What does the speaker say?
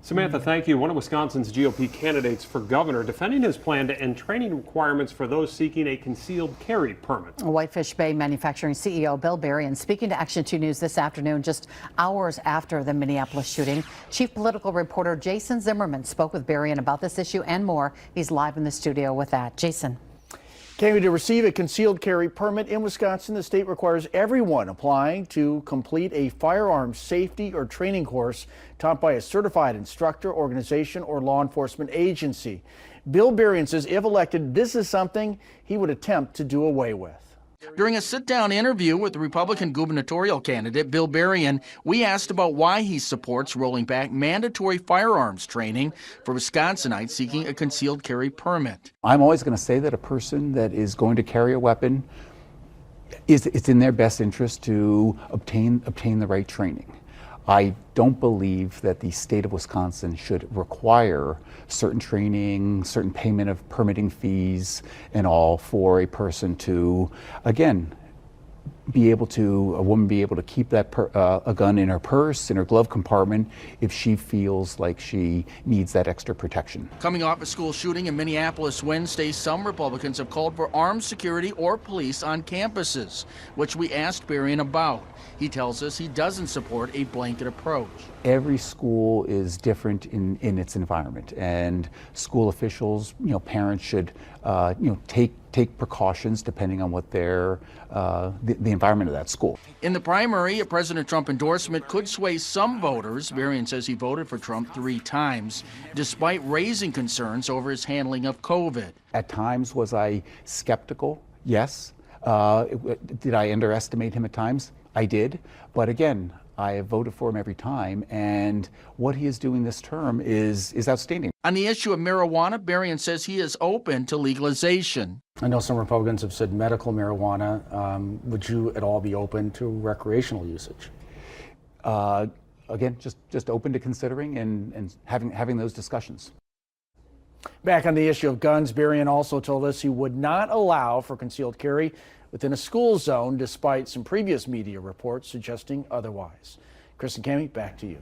Samantha, thank you. One of Wisconsin's GOP candidates for governor defending his plan to end training requirements for those seeking a concealed carry permit. Whitefish Bay Manufacturing CEO Bill Berrien speaking to Action 2 News this afternoon, just hours after the Minneapolis shooting. Chief political reporter Jason Zimmerman spoke with Berrien about this issue and more. He's live in the studio with that. Jason. Came to receive a concealed carry permit in Wisconsin, the state requires everyone applying to complete a firearms safety or training course taught by a certified instructor, organization, or law enforcement agency. Bill Berrien says if elected, this is something he would attempt to do away with. During a sit-down interview with the Republican gubernatorial candidate Bill Berrien, we asked about why he supports rolling back mandatory firearms training for Wisconsinites seeking a concealed carry permit. I'm always going to say that a person that is going to carry a weapon, it's in their best interest to obtain the right training. I don't believe that the state of Wisconsin should require certain training, certain payment of permitting fees and all for a person to, again, a woman be able to keep that a gun in her purse, in her glove compartment, if she feels like she needs that extra protection. Coming off a school shooting in Minneapolis Wednesday, some Republicans have called for armed security or police on campuses, which we asked Berrien about. He tells us he doesn't support a blanket approach. Every school is different in its environment, and school officials, parents should, take precautions depending on what the environment of that school. In the primary, a President Trump endorsement could sway some voters. Berrien says he voted for Trump 3 times, despite raising concerns over his handling of COVID. At times, was I skeptical? Yes. Did I underestimate him at times? I did. But again, I have voted for him every time, and what he is doing this term is outstanding. On the issue of marijuana, Berrien says he is open to legalization. I know some Republicans have said medical marijuana. Would you at all be open to recreational usage? Again, just open to considering and having those discussions. Back on the issue of guns, Berrien also told us he would not allow for concealed carry within a school zone, despite some previous media reports suggesting otherwise. Chris and Cami, back to you.